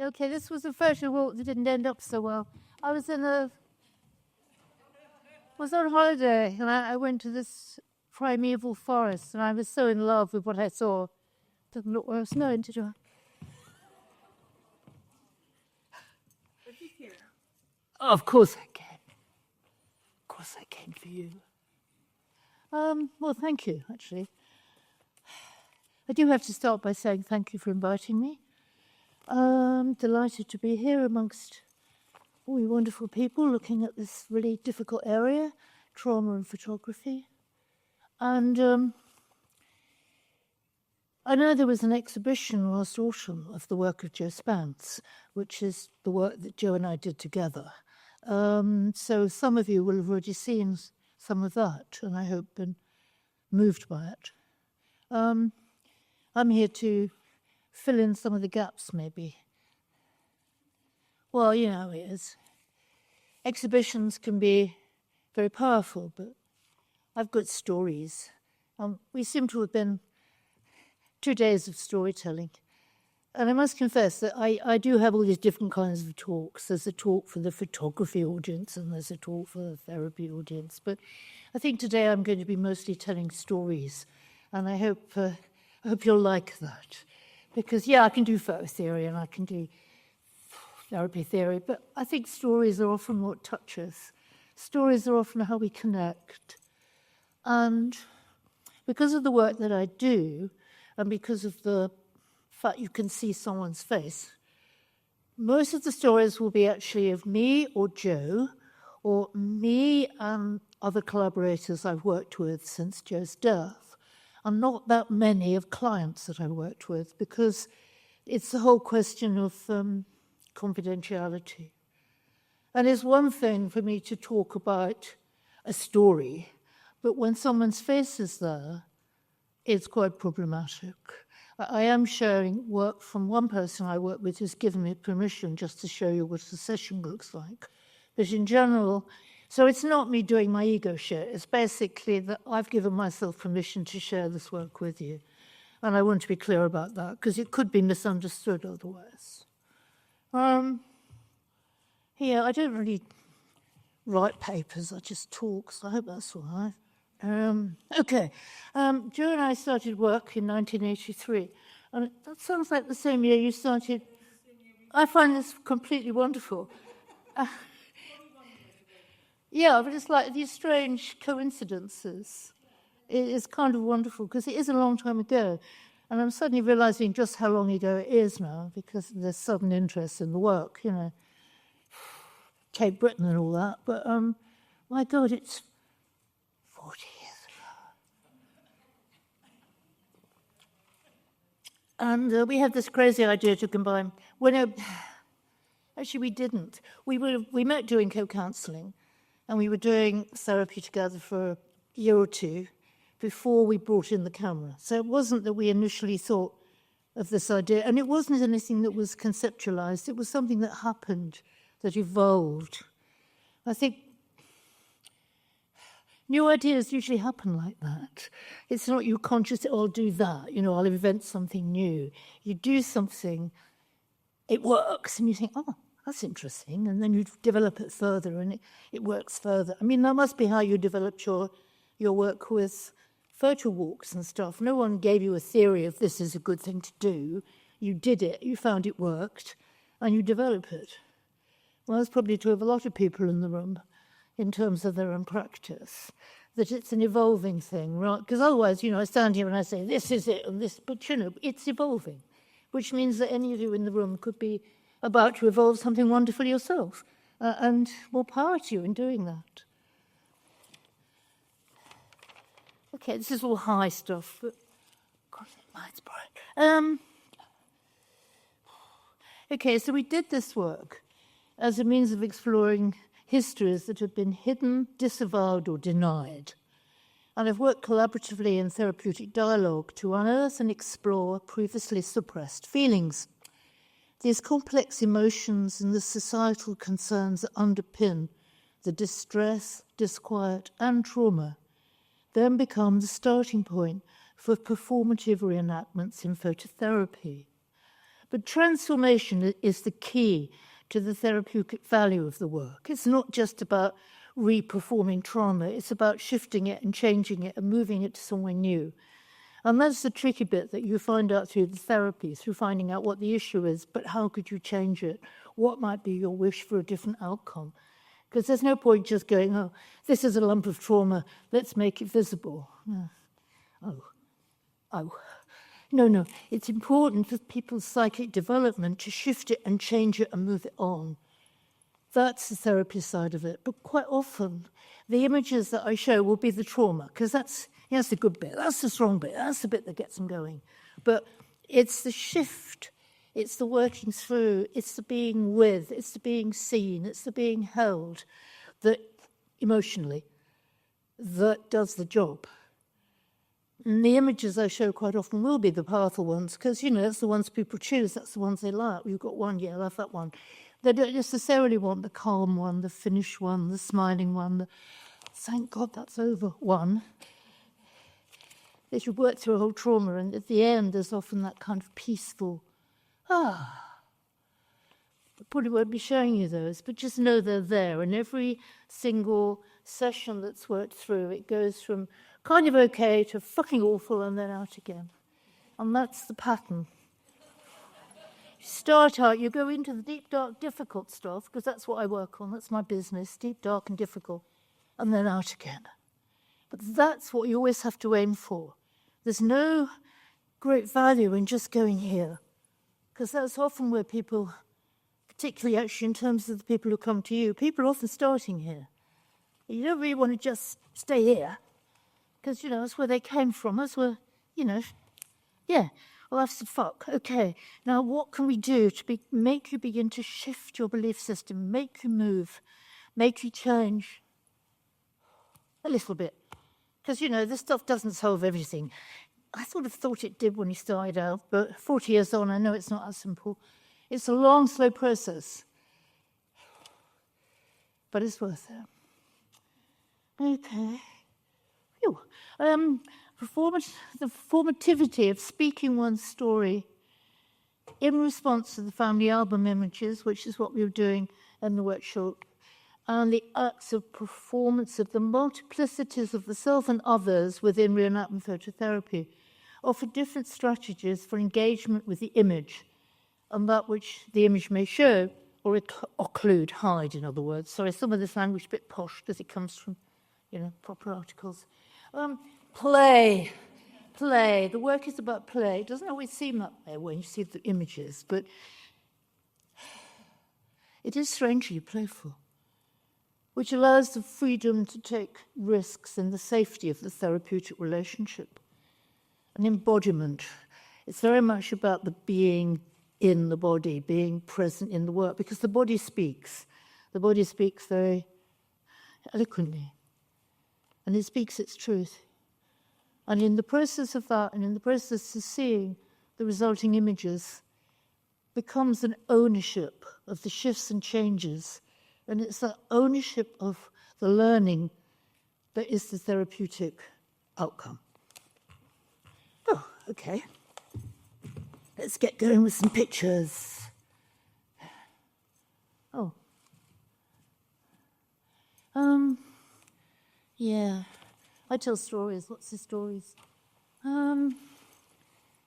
Okay, this was a photo walk that didn't end up so well. I was on holiday, and I went to this primeval forest, and I was so in love with what I saw. Didn't look where I was going to do. Of course I can. Of course I can for you. Well, thank you, actually. I do have to start by saying thank you for inviting me. I'm delighted to be here amongst all you wonderful people looking at this really difficult area, trauma and photography. And I know there was an exhibition last autumn of the work of Jo Spence, which is the work that Jo and I did together. So some of you will have already seen some of that, and I hope been moved by it. I'm here to fill in some of the gaps, maybe. Well, you know how it is. Exhibitions can be very powerful, but I've got stories. We seem to have been 2 days of storytelling. And I must confess that I do have all these different kinds of talks. There's a talk for the photography audience, and there's a talk for the therapy audience. But I think today I'm going to be mostly telling stories, and I hope you'll like that. Because, yeah, I can do photo theory and I can do therapy theory, but I think stories are often what touch us. Stories are often how we connect. And because of the work that I do, and because of the fact you can see someone's face, most of the stories will be actually of me or Jo, or me and other collaborators I've worked with since Jo's death, and not that many of clients that I've worked with, because it's the whole question of confidentiality. And it's one thing for me to talk about a story, but when someone's face is there, it's quite problematic. I am sharing work from one person I work with who's given me permission just to show you what a session looks like. But in general, so it's not me doing my ego share. It's basically that I've given myself permission to share this work with you. And I want to be clear about that, because it could be misunderstood otherwise. Here, I don't really write papers, I just talk, so I hope that's all right. Okay, Jo and I started work in 1983, and that sounds like the same year you started. I find this completely wonderful. Yeah, but it's like these strange coincidences. It's kind of wonderful, because it is a long time ago, and I'm suddenly realizing just how long ago it is now, because there's sudden interest in the work, you know, Cape Breton and all that, but my God, it's 40 years ago. And we had this crazy idea to combine. Actually, we didn't. We met doing co-counselling, and we were doing therapy together for a year or two before we brought in the camera. So it wasn't that we initially thought of this idea, and it wasn't anything that was conceptualized. It was something that happened, that evolved. I think new ideas usually happen like that. It's not you conscious, I'll do that, you know, I'll invent something new. You do something, it works, and you think, oh, that's interesting, and then you develop it further, and it works further. I mean, that must be how you developed your work with photo walks and stuff. No one gave you a theory of this is a good thing to do. You did it, you found it worked, and you develop it. Well, that's probably true of a lot of people in the room in terms of their own practice, that it's an evolving thing, right? Because otherwise, you know, I stand here and I say, this is it, and this, but, you know, it's evolving, which means that any of you in the room could be about to evolve something wonderful yourself, and more power to you in doing that. Okay, this is all high stuff, but God, mine's bright. Okay, so we did this work as a means of exploring histories that have been hidden, disavowed, or denied. And I've worked collaboratively in therapeutic dialogue to unearth and explore previously suppressed feelings. These complex emotions and the societal concerns that underpin the distress, disquiet, and trauma then become the starting point for performative reenactments in phototherapy. But transformation is the key to the therapeutic value of the work. It's not just about re-performing trauma, it's about shifting it and changing it and moving it to somewhere new. And that's the tricky bit that you find out through the therapy, through finding out what the issue is, but how could you change it? What might be your wish for a different outcome? Because there's no point just going, oh, this is a lump of trauma, let's make it visible. Oh. No. It's important for people's psychic development to shift it and change it and move it on. That's the therapy side of it. But quite often, the images that I show will be the trauma, because that's the good bit, that's the strong bit, that's the bit that gets them going. But it's the shift, it's the working through, it's the being with, it's the being seen, it's the being held that emotionally that does the job. And the images I show quite often will be the powerful ones, because, that's the ones people choose, that's the ones they like. You've got one, yeah, I love that one. They don't necessarily want the calm one, the finished one, the smiling one, the thank God that's over one. They should work through a whole trauma, and at the end there's often that kind of peaceful, I probably won't be showing you those, but just know they're there. And every single session that's worked through, it goes from kind of okay to fucking awful and then out again. And that's the pattern. You start out, you go into the deep, dark, difficult stuff, because that's what I work on, that's my business, deep, dark and difficult, and then out again. But that's what you always have to aim for. There's no great value in just going here, because that's often where people, particularly actually in terms of the people who come to you, people are often starting here. You don't really want to just stay here, because, that's where they came from, that's where, well, that's the fuck. Okay, now what can we do to make you begin to shift your belief system, make you move, make you change a little bit? Because, this stuff doesn't solve everything. I sort of thought it did when you started out, but 40 years on, I know it's not as simple. It's a long, slow process, but it's worth it. Okay. Phew. The formativity of speaking one's story in response to the family album images, which is what we were doing in the workshop, and the acts of performance of the multiplicities of the self and others within re-enactment phototherapy offer different strategies for engagement with the image and that which the image may show or occlude, hide, in other words. Sorry, some of this language is a bit posh because it comes from, proper articles. Play. The work is about play. It doesn't always seem that way when you see the images, but it is strangely playful, which allows the freedom to take risks in the safety of the therapeutic relationship. An embodiment. It's very much about the being in the body, being present in the work, because the body speaks. The body speaks very eloquently, and it speaks its truth. And in the process of that, and in the process of seeing the resulting images, becomes an ownership of the shifts and changes. And it's that ownership of the learning that is the therapeutic outcome. Oh, okay. Let's get going with some pictures. Oh. Yeah. I tell stories, lots of stories.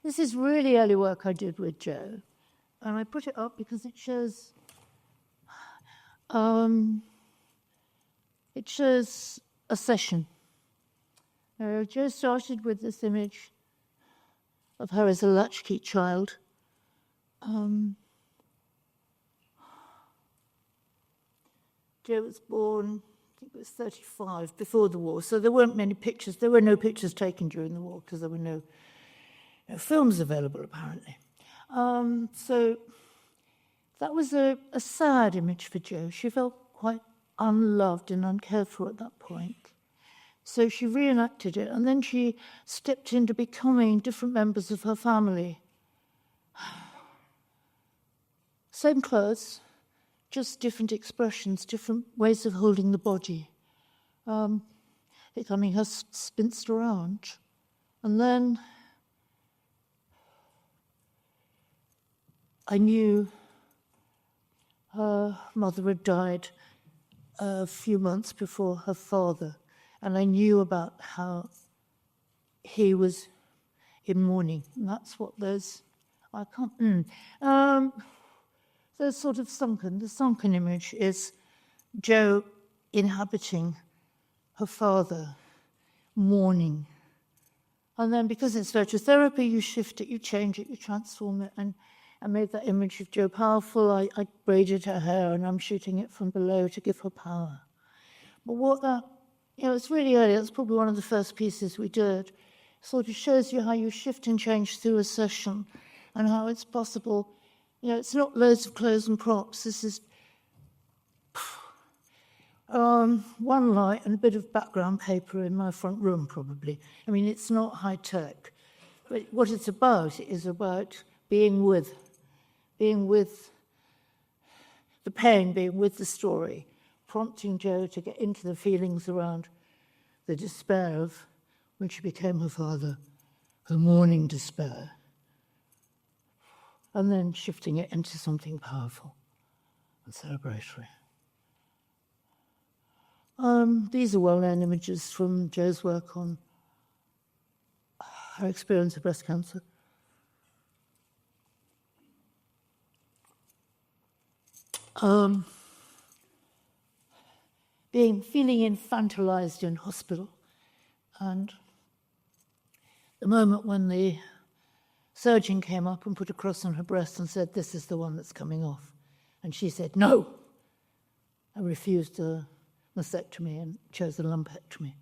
This is really early work I did with Jo. And I put it up because it shows a session. Jo started with this image of her as a latchkey child. Jo was born, I think it was 35, before the war, so there weren't many pictures. There were no pictures taken during the war because there were no films available, apparently. So that was a sad image for Jo. She felt quite unloved and uncared for at that point. So she reenacted it, and then she stepped into becoming different members of her family. Same clothes, just different expressions, different ways of holding the body. Becoming her spinster aunt. And then I knew her mother had died a few months before her father, and I knew about how he was in mourning. And that's what those, I can't, those sort of the sunken image is Jo inhabiting her father, mourning. And then because it's phototherapy, you shift it, you change it, you transform it, and I made that image of Jo powerful. I braided her hair and I'm shooting it from below to give her power. But what that, it's really early, it's probably one of the first pieces we did. Sort of shows you how you shift and change through a session and how it's possible. It's not loads of clothes and props. This is one light and a bit of background paper in my front room, probably. I mean, it's not high tech. But what it's about is about being with the pain, being with the story, prompting Jo to get into the feelings around the despair of when she became her father, her mourning despair, and then shifting it into something powerful and celebratory. These are well-known images from Jo's work on her experience of breast cancer. Feeling infantilized in hospital, and the moment when the surgeon came up and put a cross on her breast and said, "This is the one that's coming off," and she said, "No." I refused a mastectomy and chose a lumpectomy.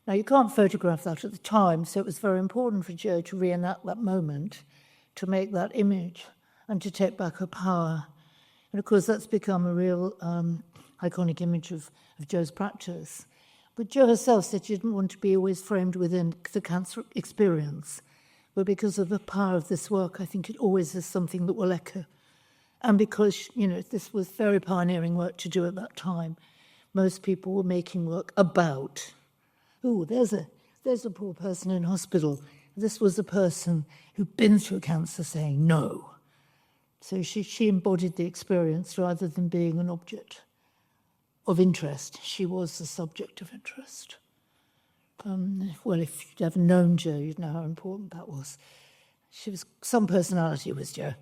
Now, you can't photograph that at the time, so it was very important for Jo to reenact that moment, to make that image, and to take back her power. And of course, that's become a real iconic image of Jo's practice. But Jo herself said she didn't want to be always framed within the cancer experience. But because of the power of this work, I think it always is something that will echo. And because, this was very pioneering work to do at that time, most people were making work about, there's a poor person in hospital. This was a person who'd been through cancer saying no. So she embodied the experience rather than being an object of interest. She was the subject of interest. Well, if you'd ever known Jo, you'd know how important that was. Some personality was Jo.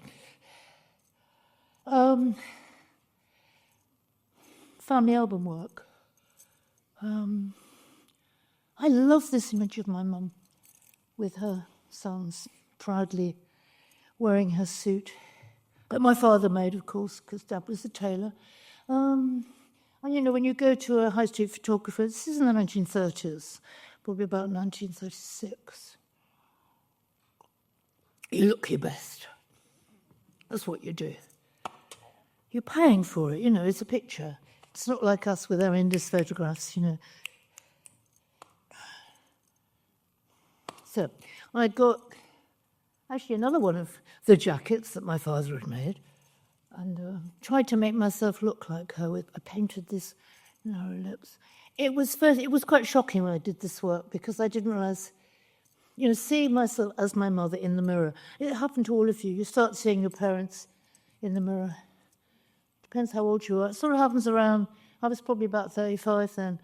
Family album work. I love this image of my mum with her sons proudly wearing her suit that my father made, of course, because Dad was a tailor. And when you go to a high street photographer, this is in the 1930s, probably about 1936. You look your best. That's what you do. You're paying for it, it's a picture. It's not like us with our Indus photographs, So I got actually another one of the jackets that my father had made, and tried to make myself look like her. I painted this narrow lips. It was quite shocking when I did this work because I didn't realize, seeing myself as my mother in the mirror. It happened to all of you. You start seeing your parents in the mirror. Depends how old you are. It sort of happens around, I was probably about 35 then.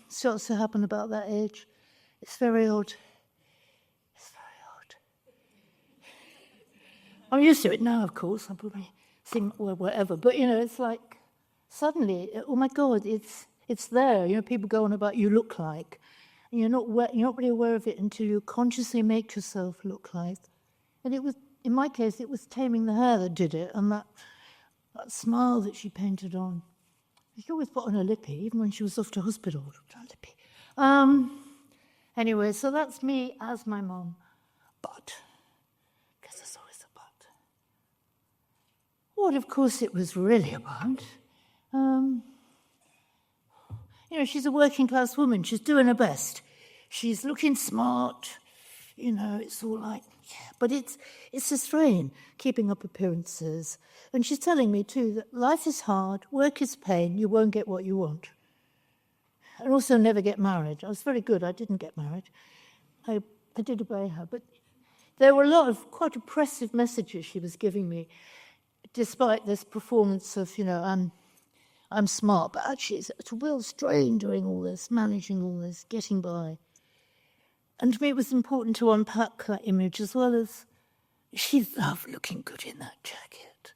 Starts to happen about that age. It's very odd. It's very odd. I'm used to it now, of course. I'm probably seeing, whatever. But, it's like, suddenly, oh my God, it's there. People go on about you look like. And you're not really aware of it until you consciously make yourself look like. And it was, in my case, it was taming the hair that did it, and that smile that she painted on. She always put on her lippy, even when she was off to hospital. Lippy. Anyway, so that's me as my mum. But, because there's always a but. What, of course, it was really about. She's a working class woman. She's doing her best. She's looking smart. It's all like, yeah. But it's a strain, keeping up appearances. And she's telling me, too, that life is hard, work is pain, you won't get what you want. And also never get married. I was very good, I didn't get married. I did obey her. But, there were a lot of quite oppressive messages she was giving me, despite this performance of, I'm smart, but actually it's a real strain doing all this, managing all this, getting by. And to me it was important to unpack that image, as well as she loved looking good in that jacket.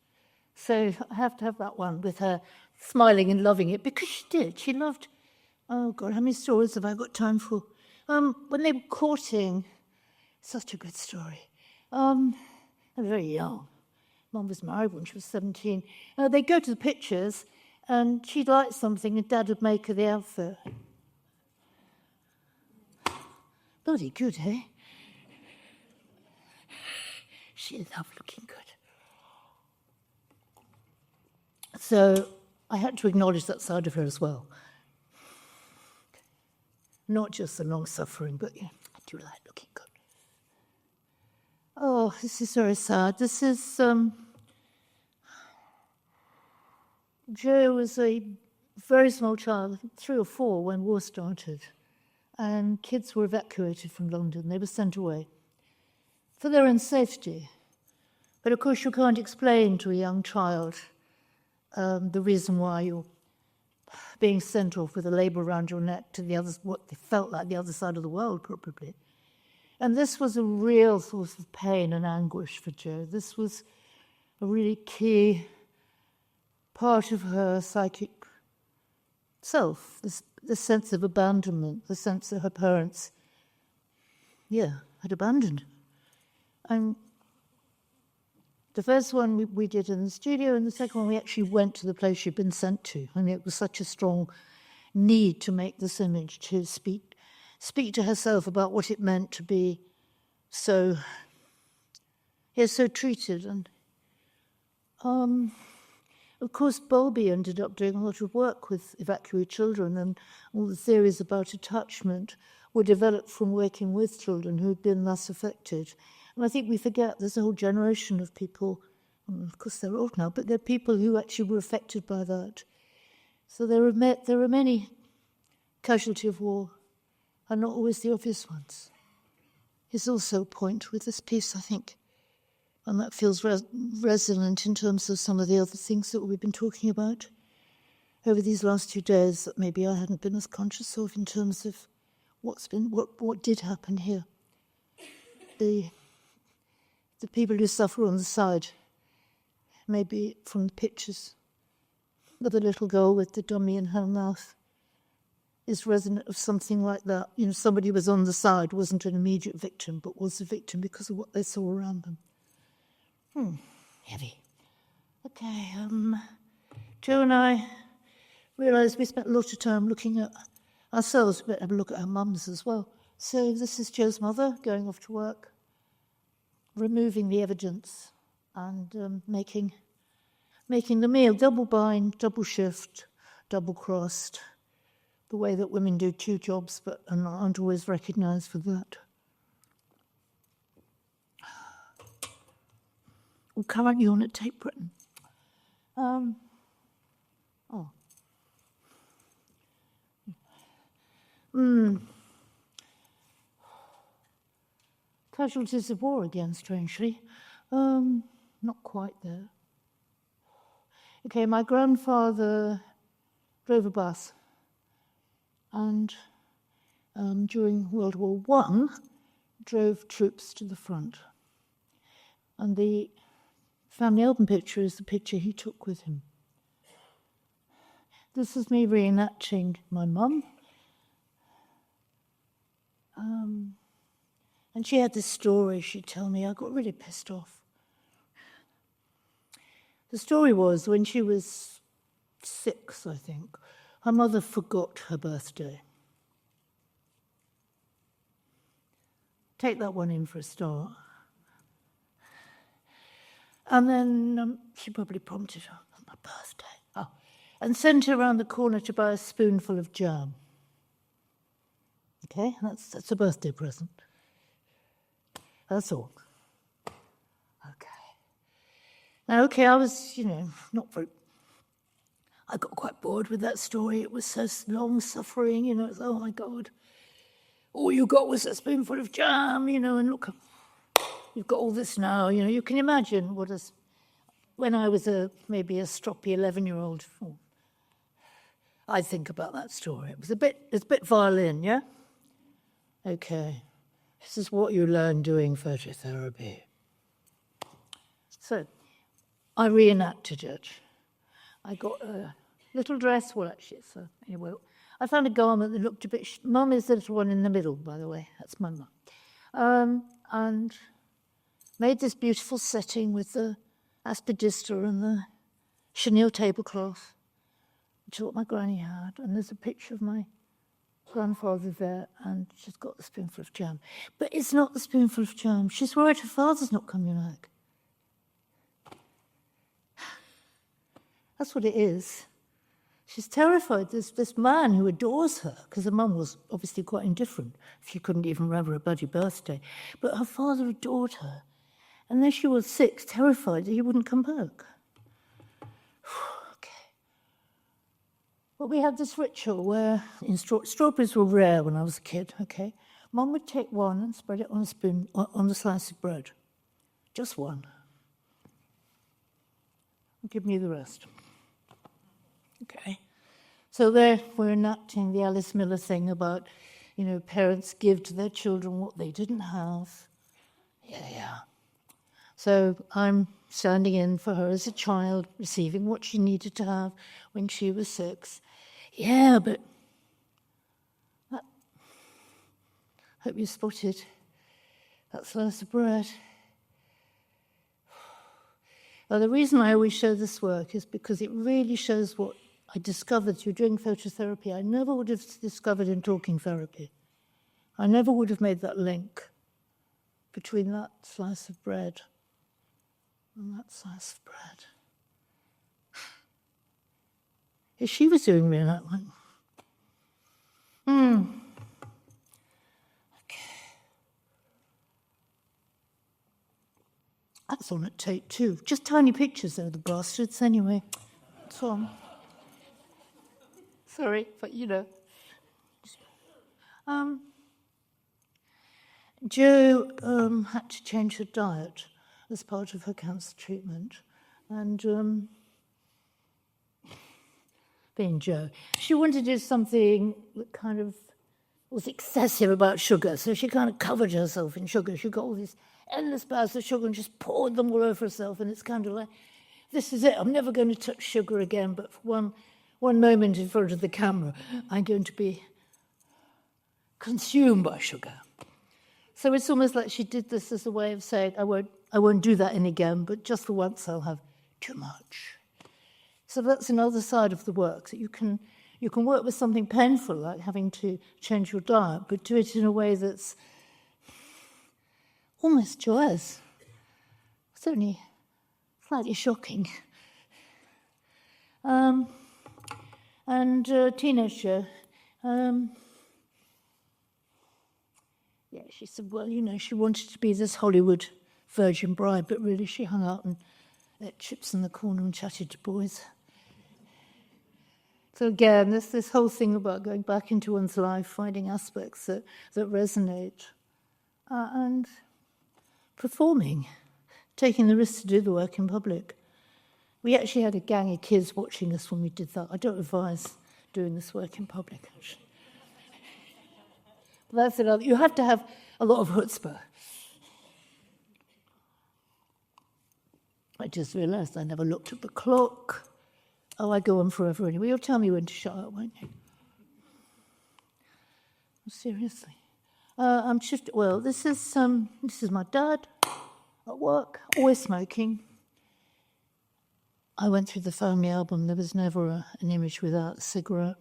So I have to have that one with her smiling and loving it, because she did. She loved, oh God, how many stories have I got time for? When they were courting, such a good story. They were very young. Mum was married when she was 17. They'd go to the pictures, and she'd like something, and Dad would make her the outfit. Bloody good, eh? She loved looking good. So I had to acknowledge that side of her as well. Not just the long suffering, but I do like looking good. Oh, this is very sad. This is, Jo was a very small child, I think 3 or 4, when war started. And kids were evacuated from London. They were sent away for their own safety. But of course you can't explain to a young child the reason why you're being sent off with a label around your neck to the other, what they felt like the other side of the world, probably. And this was a real source of pain and anguish for Jo. This was a really key part of her psychic self, the sense of abandonment, the sense that her parents, had abandoned her. And the first one we did in the studio, and the second one we actually went to the place she'd been sent to. And it was such a strong need to make this image, to speak to herself about what it meant to be so treated. And of course, Bowlby ended up doing a lot of work with evacuee children, and all the theories about attachment were developed from working with children who had been thus affected. And I think we forget there's a whole generation of people, of course they're old now, but there are people who actually were affected by that. So there are many casualties of war, and not always the obvious ones. Is also a point with this piece, I think. And that feels resonant in terms of some of the other things that we've been talking about over these last 2 days that maybe I hadn't been as conscious of, in terms of what did happen here. The people who suffer on the side, maybe from the pictures of the little girl with the dummy in her mouth, is resonant of something like that. Somebody who was on the side, wasn't an immediate victim, but was a victim because of what they saw around them. Heavy. Okay, Jo and I realised we spent a lot of time looking at ourselves, but have a look at our mums as well. So this is Jo's mother going off to work, removing the evidence and making the meal, double bind, double shift, double crossed, the way that women do 2 jobs but aren't always recognised for that. Currently on at Tate Britain. Casualties of war again, strangely. Not quite there. Okay, my grandfather drove a bus, and during World War I, drove troops to the front. And the family album picture is the picture he took with him. This is me reenacting my mum. And she had this story she'd tell me. I got really pissed off. The story was, when she was 6, I think, her mother forgot her birthday. Take that one in for a start. And then she probably prompted her on my birthday. And sent her around the corner to buy a spoonful of jam. Okay, that's a birthday present. That's all. Okay. I was, not very... I got quite bored with that story. It was so long suffering, it's, oh my God. All you got was a spoonful of jam, and look, you've got all this now. You know, you can imagine when I was maybe a stroppy 11-year-old. I think about that story. It's a bit violin, yeah? Okay, this is what you learn doing phototherapy. So, I reenacted it. I got a little dress, so anyway, I found a garment that looked a bit... Mum is the little one in the middle, by the way, that's my mum. And made this beautiful setting with the aspidistra and the chenille tablecloth, which is what my granny had, and there's a picture of my grandfather there, and she's got the spoonful of jam. But it's not the spoonful of jam. She's worried her father's not coming back. That's what it is. She's terrified. There's this man who adores her, because her mum was obviously quite indifferent. She couldn't even remember her bloody birthday. But her father adored her. And then she was 6, terrified that he wouldn't come back. Okay. But we had this ritual where strawberries were rare when I was a kid, okay? Mum would take one and spread it on a spoon, on the slice of bread. Just one. And give me the rest. Okay. So there we're enacting the Alice Miller thing about, you know, parents give to their children what they didn't have. Yeah. So I'm standing in for her as a child, receiving what she needed to have when she was 6. Yeah, but hope you spotted that slice of bread. Well, the reason I always show this work is because it really shows what I discovered through doing phototherapy. I never would have discovered in talking therapy. I never would have made that link between that slice of bread and that slice of bread. If she was doing reenactment. Okay. That's on at tape 2. Just tiny pictures though, the bastards, anyway. It's on. Sorry, but you know. Jo had to change her diet as part of her cancer treatment. And being Jo, she wanted to do something that kind of was excessive about sugar. So she kind of covered herself in sugar. She got all these endless bars of sugar and just poured them all over herself. And it's kind of like, this is it. I'm never going to touch sugar again. But for one moment in front of the camera, I'm going to be consumed by sugar. So it's almost like she did this as a way of saying, I won't do that again, but just for once I'll have too much. So that's another side of the work, that you can work with something painful, like having to change your diet, but do it in a way that's almost joyous. It's only slightly shocking. Teenager, she said, well, you know, she wanted to be this Hollywood virgin bride, but really she hung out and ate chips in the corner and chatted to boys. So again, there's this whole thing about going back into one's life, finding aspects that resonate, and performing, taking the risk to do the work in public. We actually had a gang of kids watching us when we did that. I don't advise doing this work in public, actually. But that's another. You have to have a lot of chutzpah. I just realised I never looked at the clock. Oh, I go on forever anyway. You'll tell me when to shut up, won't you? Seriously. This is my dad at work, always smoking. I went through the family album. There was never an image without a cigarette.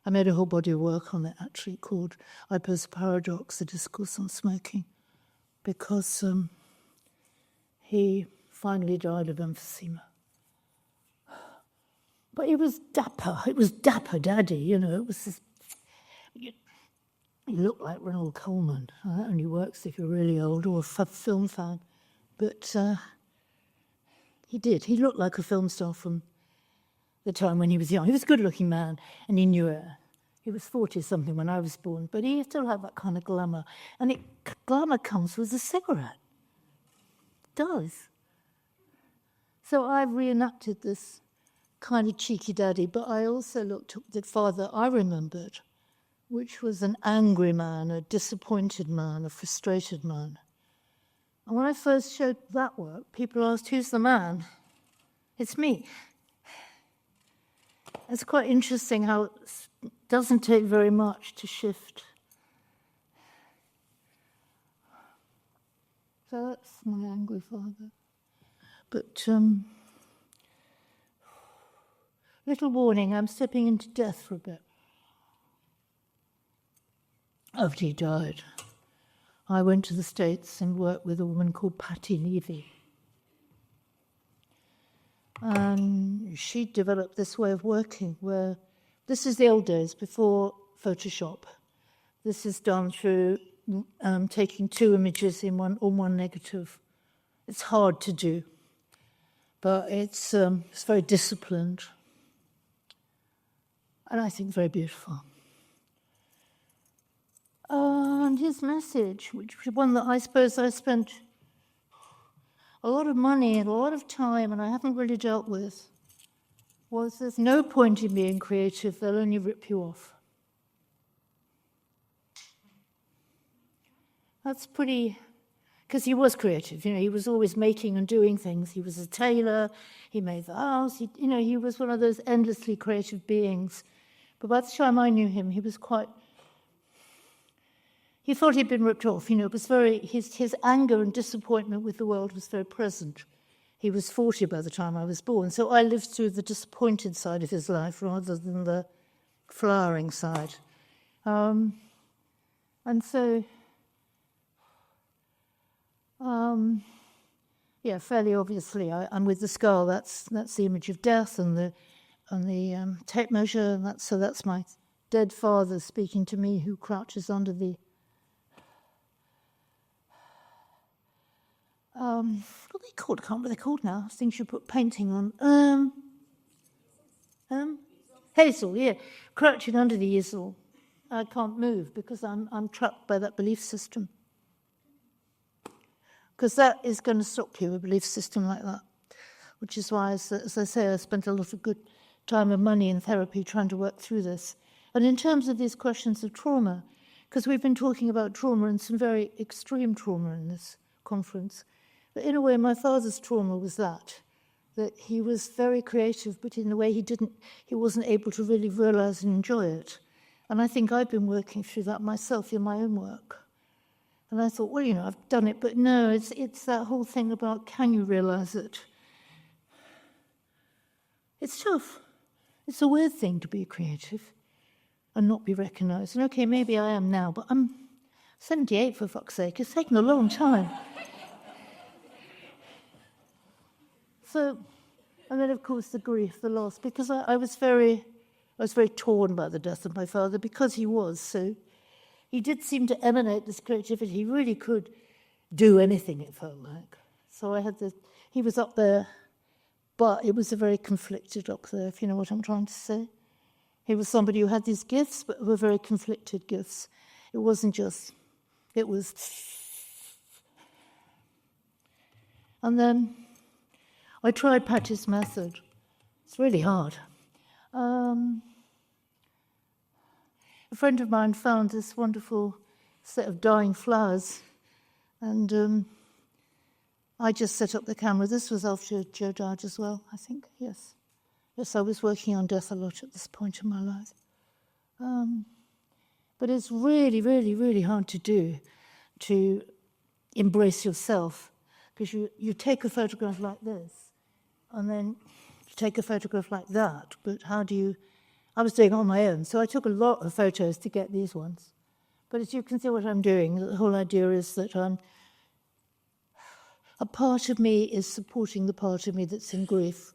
I made a whole body of work on it, actually, called I Pose a Paradox, a discourse on smoking, because he finally died of emphysema. But he was dapper. It was dapper daddy, you know. It was this... He looked like Ronald Coleman. That only works if you're really old or a film fan. But he did. He looked like a film star from the time when he was young. He was a good-looking man, and he knew it. He was 40-something when I was born, but he still had that kind of glamour. And glamour comes with a cigarette. does. So I've reenacted this kind of cheeky daddy, but I also looked at the father I remembered, which was an angry man, a disappointed man, a frustrated man. And when I first showed that work, people asked, who's the man? It's me. It's quite interesting how it doesn't take very much to shift. So that's my angry father. But little warning, I'm stepping into death for a bit. After he died, I went to the States and worked with a woman called Patty Levy. And she developed this way of working where, this is the old days, before Photoshop. This is done through taking two images in one negative. It's hard to do, but it's very disciplined, and I think very beautiful. And his message, which was one that I suppose I spent a lot of money and a lot of time, and I haven't really dealt with, was there's no point in being creative, they'll only rip you off. That's pretty, because he was creative, he was always making and doing things. He was a tailor, he made the house, he was one of those endlessly creative beings. But by the time I knew him, he was quite, he thought he'd been ripped off, it was very, his anger and disappointment with the world was very present. He was 40 by the time I was born, so I lived through the disappointed side of his life rather than the flowering side. And so, fairly obviously, I'm with the skull. That's the image of death, and the tape measure. And that's my dead father speaking to me, who crouches under the. What are they called? I can't remember what they're called now. Things you put painting on. Hazel, yeah, crouching under the easel. I can't move because I'm trapped by that belief system. Because that is going to stop you, a belief system like that. Which is why, as I say, I spent a lot of good time and money in therapy trying to work through this. And in terms of these questions of trauma, because we've been talking about trauma and some very extreme trauma in this conference, but in a way my father's trauma was that he was very creative, but in a way he wasn't able to really realize and enjoy it. And I think I've been working through that myself in my own work. And I thought, well, I've done it, but no, it's that whole thing about, can you realize it? It's tough. It's a weird thing to be creative and not be recognized. And okay, maybe I am now, but I'm 78 for fuck's sake. It's taken a long time. So, and then of course the grief, the loss, because I was very torn by the death of my father, because he was so. He did seem to emanate this creativity. He really could do anything, it felt like. So he was up there, but it was a very conflicted up there, if you know what I'm trying to say. He was somebody who had these gifts, but were very conflicted gifts. It wasn't just, it was. And then I tried Patty's method. It's really hard. A friend of mine found this wonderful set of dying flowers, and I just set up the camera. This was after Jo died as well, I think, yes. Yes, I was working on death a lot at this point in my life. But it's really, really, really hard to do, to embrace yourself, because you take a photograph like this, and then you take a photograph like that, but how do you... I was doing it on my own, so I took a lot of photos to get these ones. But as you can see what I'm doing, the whole idea is that a part of me is supporting the part of me that's in grief.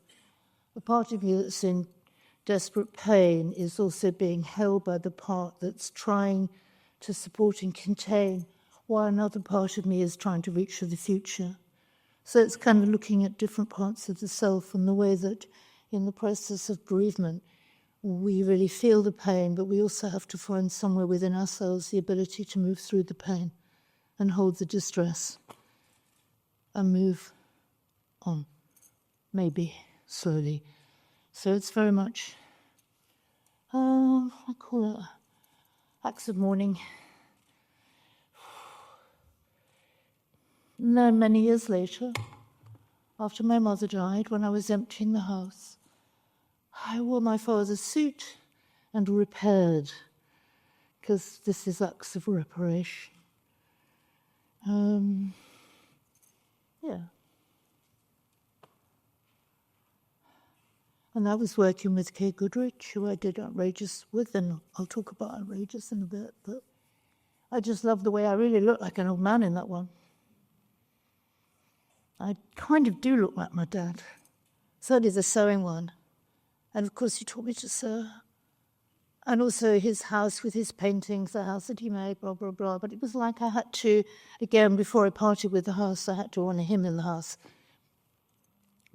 A part of me that's in desperate pain is also being held by the part that's trying to support and contain, while another part of me is trying to reach for the future. So it's kind of looking at different parts of the self, and the way that in the process of bereavement, we really feel the pain, but we also have to find somewhere within ourselves the ability to move through the pain and hold the distress. and move on, maybe slowly. So it's very much, I call it acts of mourning. And then many years later, after my mother died, when I was emptying the house, I wore my father's suit and repaired, because this is acts of reparation. Yeah. And I was working with Kay Goodrich, who I did Outrageous with, and I'll talk about Outrageous in a bit, but I just love the way I really look like an old man in that one. I kind of do look like my dad. Certainly the sewing one. And of course he taught me to sew. And also his house with his paintings, the house that he made, blah, blah, blah. But it was like I had to, again, before I parted with the house, I had to honour him in the house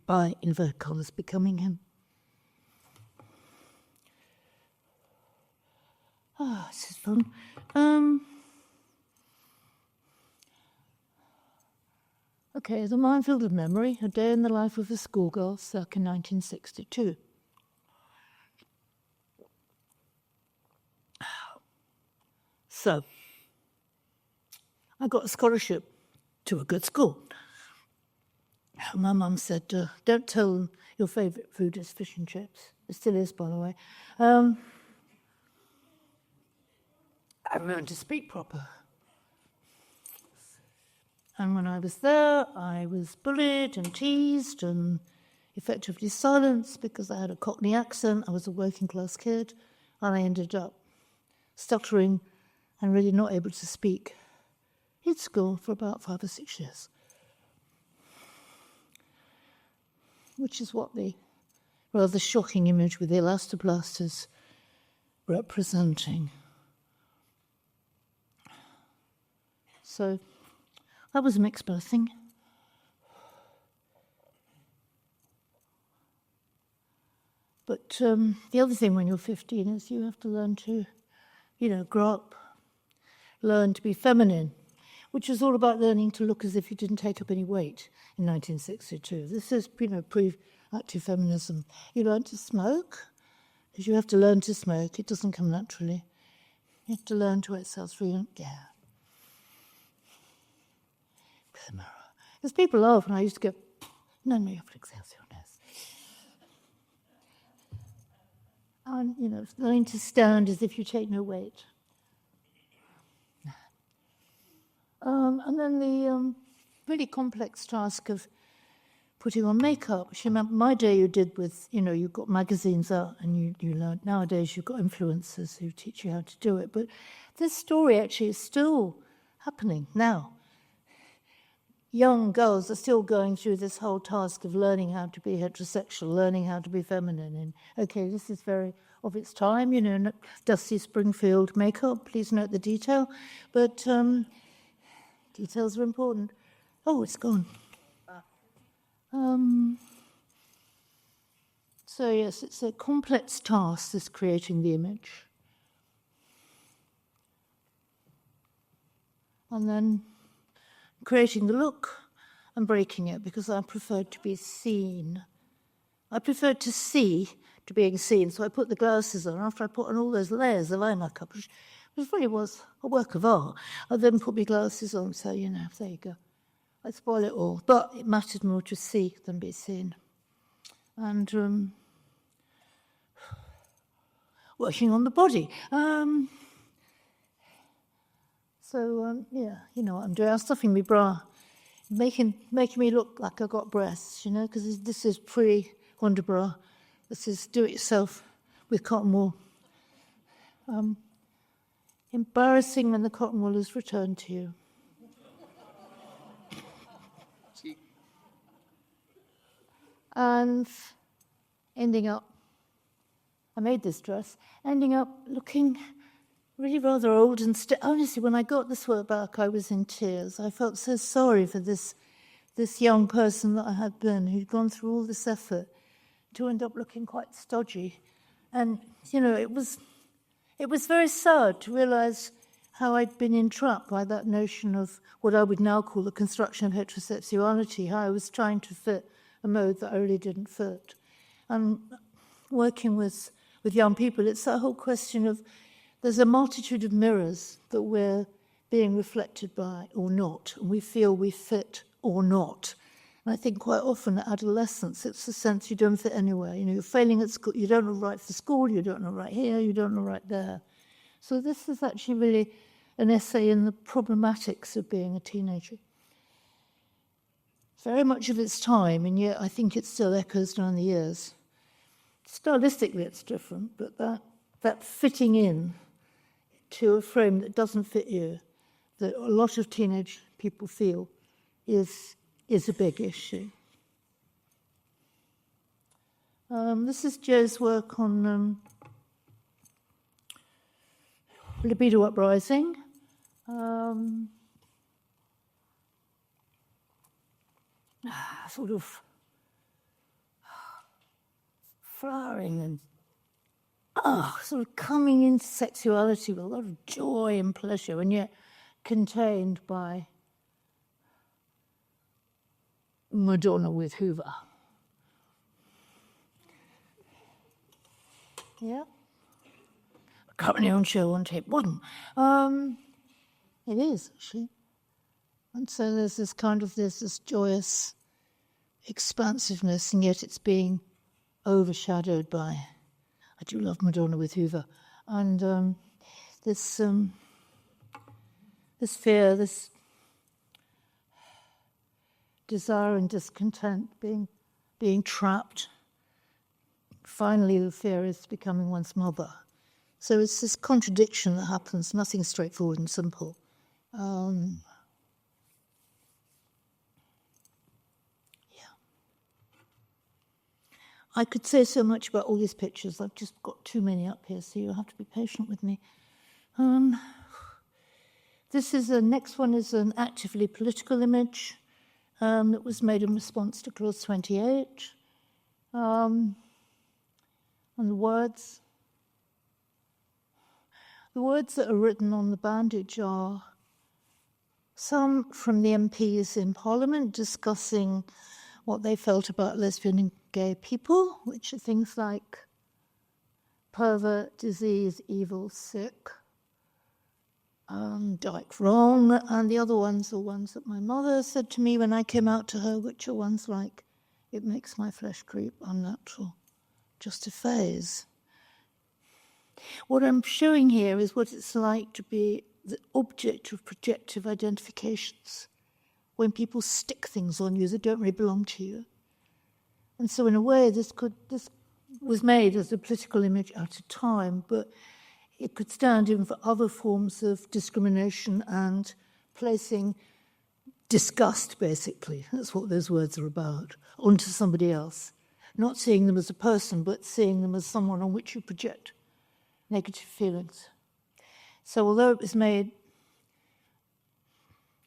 by, inverted commas, becoming him. This is fun. Okay, The Minefield of Memory, A Day in the Life of a Schoolgirl, circa 1962. So, I got a scholarship to a good school. My mum said, don't tell them your favourite food is fish and chips. It still is, by the way. I learned to speak proper. And when I was there, I was bullied and teased and effectively silenced because I had a Cockney accent. I was a working class kid, and I ended up stuttering and really not able to speak in school for about 5 or 6 years. Which is what the rather shocking image with the elastoplast is representing. So that was a mixed birthing. But the other thing when you're 15 is you have to learn to, grow up, learn to be feminine, which is all about learning to look as if you didn't take up any weight in 1962. This is, pre-active feminism. You learn to smoke, because you have to learn to smoke. It doesn't come naturally. You have to learn to exhale through, because people laugh, and I used to go, no, you have to exhale through your nose. And, learning to stand as if you take no weight. And then the really complex task of putting on makeup, which my day you did with, you got magazines out and you learned. Nowadays you've got influencers who teach you how to do it. But this story actually is still happening now. Young girls are still going through this whole task of learning how to be heterosexual, learning how to be feminine. And, okay, this is very of its time, Dusty Springfield makeup, please note the detail. But details are important. Oh, it's gone. So, yes, it's a complex task, this creating the image. And then creating the look and breaking it, because I preferred to be seen. I preferred to see to being seen, so I put the glasses on. After I put on all those layers of eye makeup, which really was a work of art, I then put my glasses on, so, there you go. I spoil it all. But it mattered more to see than be seen. And working on the body. You know what I'm doing. I'm stuffing my bra, making me look like I got breasts, because this is pre-Wonder Bra. This is do-it-yourself with cotton wool. Embarrassing when the cotton wool is returned to you. And ending up, I made this dress, ending up looking really rather old and honestly, when I got this work back, I was in tears. I felt so sorry for this young person that I had been, who'd gone through all this effort to end up looking quite stodgy. And, it was very sad to realise how I'd been entrapped by that notion of what I would now call the construction of heterosexuality, how I was trying to fit a mode that I really didn't fit. And working with young people, it's that whole question of there's a multitude of mirrors that we're being reflected by or not, and we feel we fit or not. And I think quite often at adolescence, it's the sense you don't fit anywhere. You know, you're failing at school, you don't know right for school, you don't know right here, you don't know right there. So this is actually really an essay in the problematics of being a teenager. Very much of its time, and yet I think it still echoes down the years. Stylistically, it's different, but that fitting in to a frame that doesn't fit you, that a lot of teenage people feel is a big issue. This is Jo's work on libido uprising. Sort of flowering and sort of coming into sexuality with a lot of joy and pleasure, and yet contained by Madonna with Hoover. Yeah. Currently on show on tape one. It is, actually. And so there's this joyous expansiveness, and yet it's being overshadowed by, I do love Madonna with Hoover, and this fear, this desire and discontent, being trapped. Finally, the fear is becoming one's mother. So it's this contradiction that happens, nothing straightforward and simple. I could say so much about all these pictures. I've just got too many up here, so you'll have to be patient with me. The next one is an actively political image that was made in response to Clause 28. And the words that are written on the bandage are some from the MPs in Parliament discussing what they felt about lesbian and gay people, which are things like pervert, disease, evil, sick, dyke wrong, and the other ones are ones that my mother said to me when I came out to her, which are ones like, it makes my flesh creep, unnatural, just a phase. What I'm showing here is what it's like to be the object of projective identifications, when people stick things on you that don't really belong to you. And so in a way, this was made as a political image at a time, but it could stand in for other forms of discrimination and placing disgust, basically, that's what those words are about, onto somebody else. Not seeing them as a person, but seeing them as someone on which you project negative feelings. So although it was made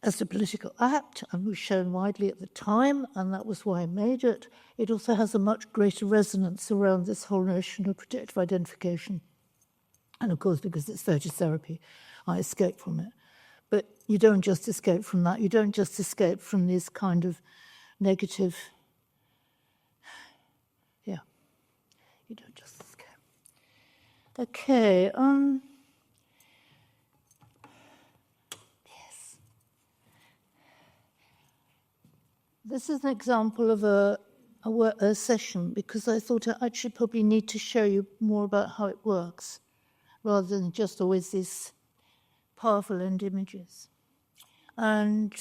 as a political act and was shown widely at the time, and that was why I made it, it also has a much greater resonance around this whole notion of projective identification. And of course, because it's phototherapy, I escape from it. But you don't just escape from that. You don't just escape from this kind of negative, you don't just escape. Okay, yes. This is an example of a session, because I thought I should probably need to show you more about how it works, rather than just always these powerful end images. And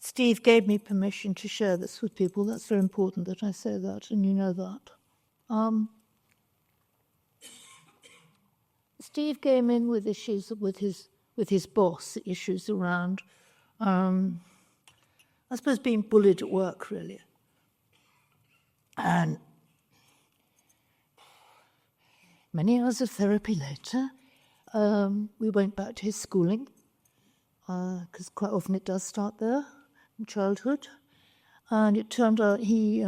Steve gave me permission to share this with people. That's very important that I say that, and you know that. Steve came in with issues with his boss, issues around, I suppose, being bullied at work, really. And many hours of therapy later, we went back to his schooling, because quite often it does start there, in childhood. And it turned out he's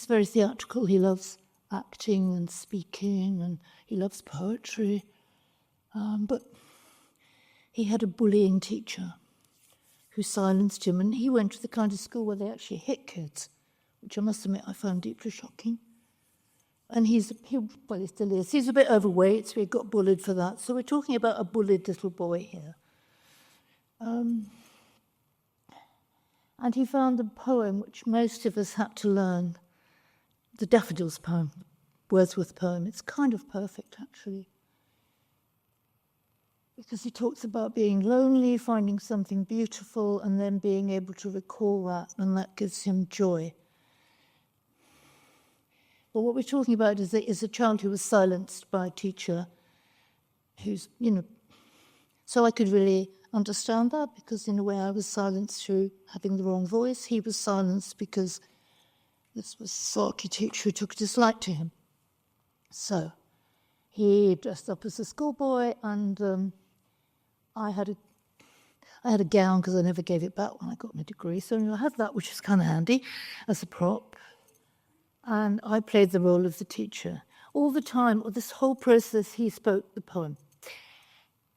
very theatrical. He loves acting and speaking, and he loves poetry. But he had a bullying teacher who silenced him, and he went to the kind of school where they actually hit kids, which I must admit I found deeply shocking. And he still is. He's a bit overweight, so he got bullied for that. So we're talking about a bullied little boy here. And he found the poem which most of us had to learn, the Daffodils poem, Wordsworth poem. It's kind of perfect, actually. Because he talks about being lonely, finding something beautiful, and then being able to recall that, and that gives him joy. But what we're talking about is a child who was silenced by a teacher who's, so I could really understand that, because in a way I was silenced through having the wrong voice. He was silenced because this was a sulky teacher who took a dislike to him. So he dressed up as a schoolboy, and I had a gown because I never gave it back when I got my degree. So I had that, which is kind of handy as a prop. And I played the role of the teacher. All the time, this whole process, he spoke the poem.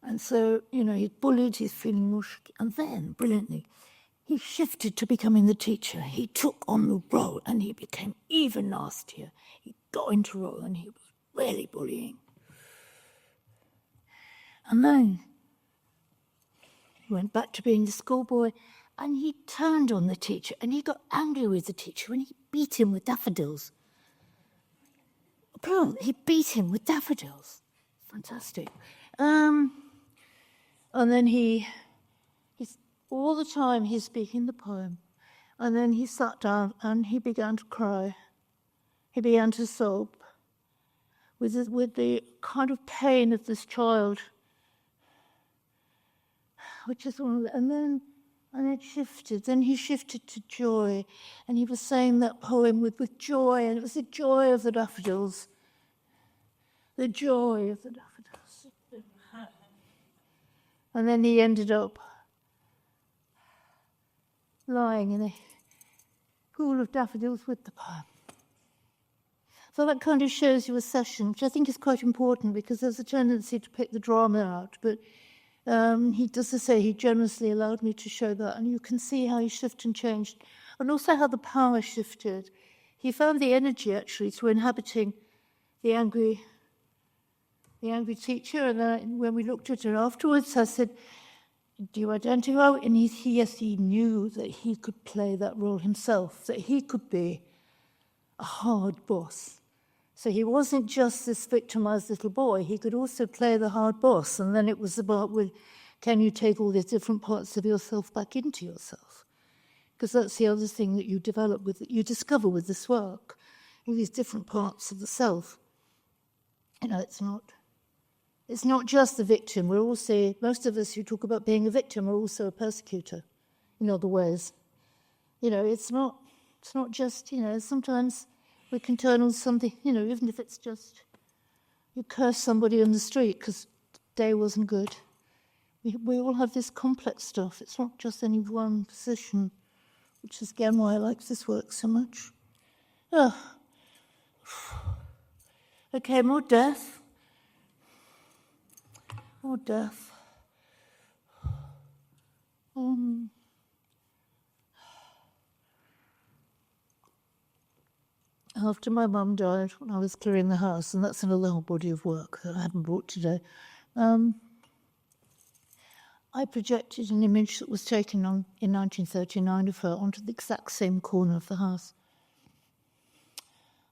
And so, he's bullied, he's feeling mush. And then, brilliantly, he shifted to becoming the teacher. He took on the role and he became even nastier. He got into role and he was really bullying. And then he went back to being the schoolboy, and he turned on the teacher, and he got angry with the teacher, and he beat him with daffodils. Bro, he beat him with daffodils. Fantastic. And then he's all the time he's speaking the poem, and then he sat down and he began to cry. He began to sob with the kind of pain of this child, which is one of the, and it shifted. Then he shifted to joy, and he was saying that poem with joy, and it was the joy of the daffodils. The joy of the daffodils. And then he ended up lying in a pool of daffodils with the poem. So that kind of shows you a session, which I think is quite important, because there's a tendency to pick the drama out, but he does say he generously allowed me to show that, and you can see how he shifted and changed, and also how the power shifted. He found the energy, actually, to inhabiting the angry teacher, and then when we looked at her afterwards, I said, do you identify? And he knew that he could play that role himself, that he could be a hard boss. So he wasn't just this victimized little boy, he could also play the hard boss. And then it was about, can you take all these different parts of yourself back into yourself? Because that's the other thing that you discover with this work, all these different parts of the self. It's not just the victim. We're also, most of us who talk about being a victim are also a persecutor in other ways. It's not just, sometimes we can turn on something, even if it's just you curse somebody on the street because the day wasn't good. We all have this complex stuff. It's not just any one position, which is again why I like this work so much. Okay, more death. More death. After my mum died, when I was clearing the house, and that's another whole body of work that I haven't brought today, I projected an image that was taken in 1939 of her onto the exact same corner of the house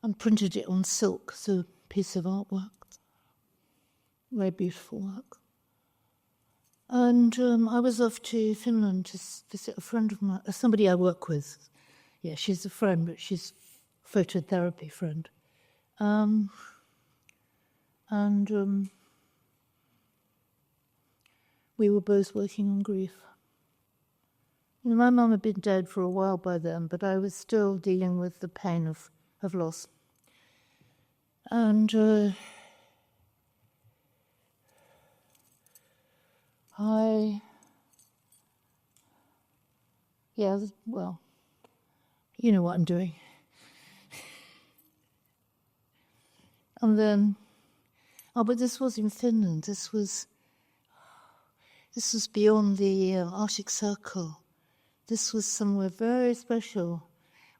and printed it on silk as a piece of artwork. Very beautiful work. And I was off to Finland to visit a friend of mine, somebody I work with. Yeah, she's a friend, but she's a phototherapy friend. We were both working on grief. My mum had been dead for a while by then, but I was still dealing with the pain of loss. And well, you know what I'm doing. And then, but this was in Finland. This This was beyond the Arctic Circle. This was somewhere very special,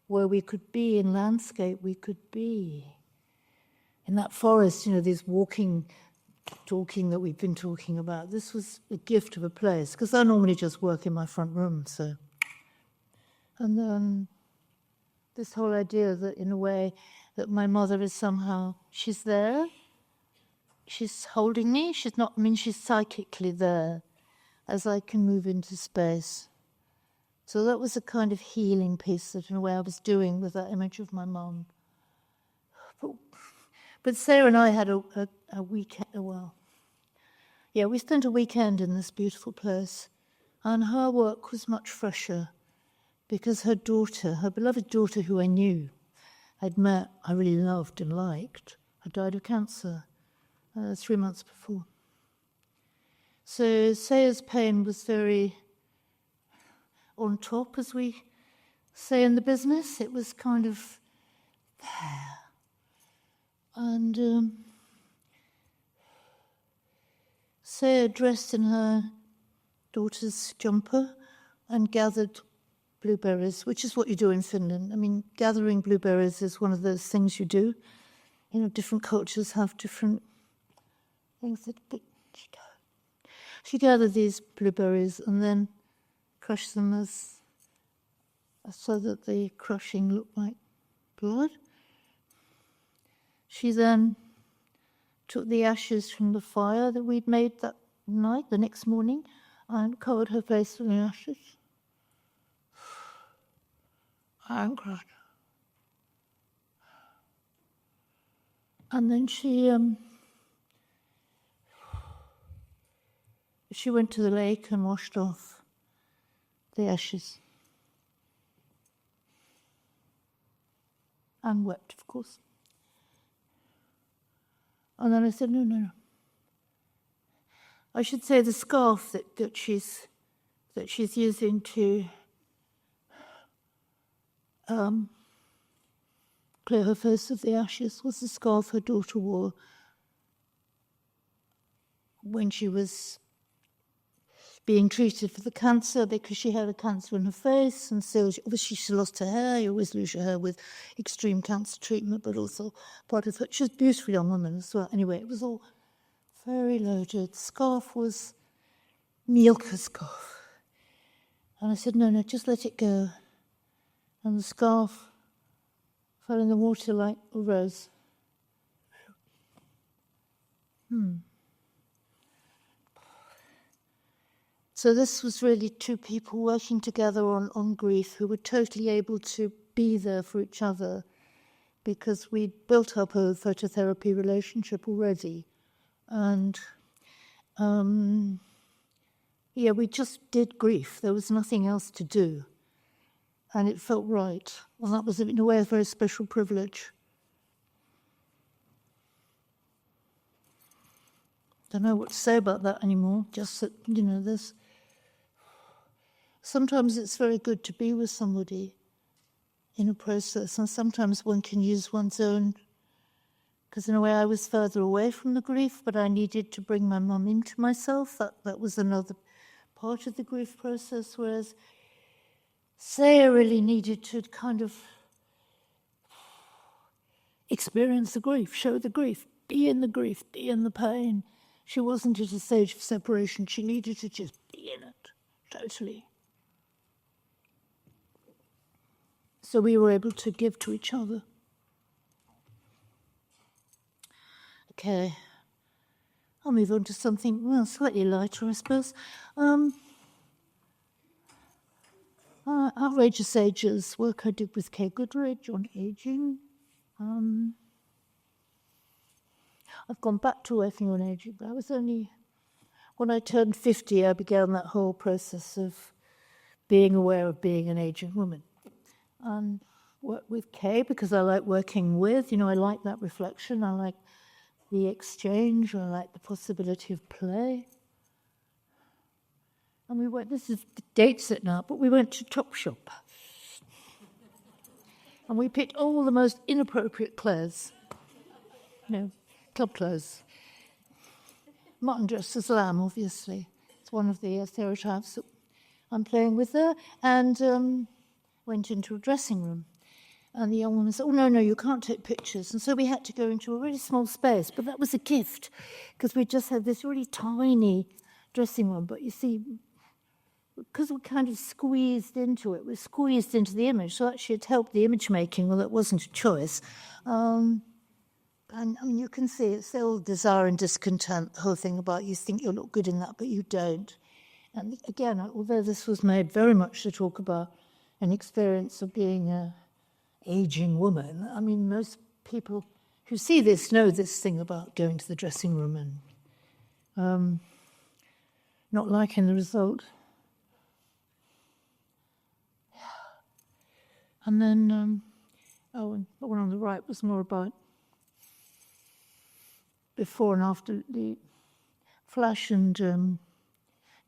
where we could be in landscape, we could be in that forest, these talking that we've been talking about. This was a gift of a place, because I normally just work in my front room, so. And then this whole idea that, in a way, that my mother is somehow, she's there, she's holding me, she's psychically there, as I can move into space. So that was a kind of healing piece that, in a way, I was doing with that image of my mum. But Sarah and I had a weekend, we spent a weekend in this beautiful place, and her work was much fresher because her daughter, her beloved daughter who I knew, I'd met, I really loved and liked, had died of cancer 3 months before. So Sarah's pain was very on top, as we say in the business. It was kind of there. And Sarah, dressed in her daughter's jumper, and gathered blueberries, which is what you do in Finland. I mean, gathering blueberries is one of those things you do. Different cultures have different things that she gathered these blueberries and then crushed them so that the crushing looked like blood. She then took the ashes from the fire that we'd made that night, the next morning, and covered her face with the ashes. And cried. And then she went to the lake and washed off the ashes. And wept, of course. And then I said, no. I should say the scarf that she's using to clear her face of the ashes was the scarf her daughter wore when she was being treated for the cancer, because she had a cancer in her face, and so obviously she lost her hair. You always lose your hair with extreme cancer treatment, but also part of her. She was a beautiful young woman as well. Anyway, it was all very loaded. The scarf was Mielke's scarf. And I said, no, just let it go. And the scarf fell in the water like a rose. So this was really two people working together on grief who were totally able to be there for each other, because we'd built up a phototherapy relationship already. And we just did grief. There was nothing else to do. And it felt right. And that was, in a way, a very special privilege. Don't know what to say about that anymore. Just that, there's... Sometimes it's very good to be with somebody in a process, and sometimes one can use one's own, because in a way I was further away from the grief, but I needed to bring my mum into myself. That was another part of the grief process, whereas Sarah really needed to kind of experience the grief, show the grief, be in the pain. She wasn't at a stage of separation. She needed to just be in it, totally. So we were able to give to each other. Okay. I'll move on to something, slightly lighter, I suppose. Outrageous Agers, work I did with Kay Goodridge on aging. I've gone back to working on aging, but I was only... When I turned 50, I began that whole process of being aware of being an aging woman. And worked with Kay because I like working with, I like that reflection, I like the exchange, I like the possibility of play. And we went, this is dates it now, but we went to Topshop. And we picked all the most inappropriate clothes, club clothes. Mutton dressed as lamb, obviously. It's one of the stereotypes that I'm playing with there. And went into a dressing room. And the young woman said, oh, no, you can't take pictures. And so we had to go into a really small space. But that was a gift, because we just had this really tiny dressing room. But you see, because we kind of squeezed into it, we squeezed into the image. So actually it helped the image making, well, it wasn't a choice. And I mean, you can see it's still desire and discontent, the whole thing about you think you look good in that, but you don't. And again, although this was made very much to talk about an experience of being a aging woman, I mean, most people who see this know this thing about going to the dressing room and not liking the result. And then, and the one on the right was more about before and after. The flash and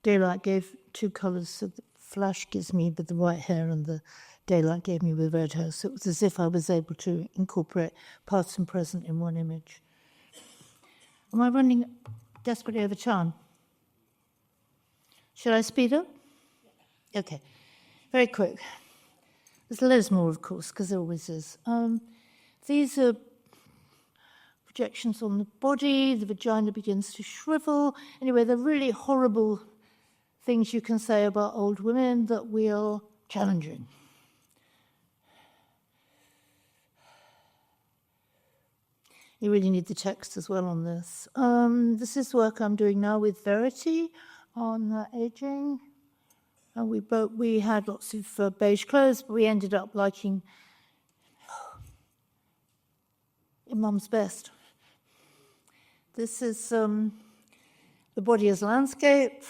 daylight gave two colours, so the flash gives me with the white hair and the daylight gave me with red hair, so it was as if I was able to incorporate past and present in one image. Am I running desperately over time? Should I speed up? Okay, very quick. There's loads more, of course, because there always is. These are projections on the body. The vagina begins to shrivel. Anyway, they're really horrible things you can say about old women that we are challenging. You really need the text as well on this. This is work I'm doing now with Verity on aging. And we had lots of beige clothes, but we ended up liking in Mum's Best. This is the body as landscape,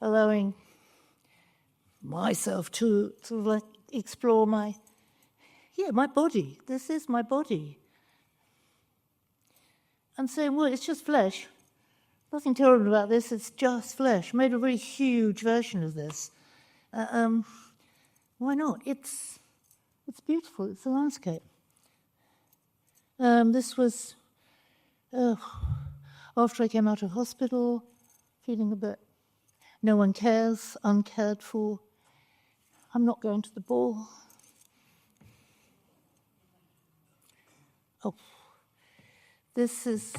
allowing myself to sort of like explore my body. This is my body. And saying, well, it's just flesh. Nothing terrible about this, it's just flesh. I made a really huge version of this. Why not? It's beautiful, it's a landscape. This was after I came out of hospital, feeling a bit no one cares, uncared for. I'm not going to the ball. Oh, this is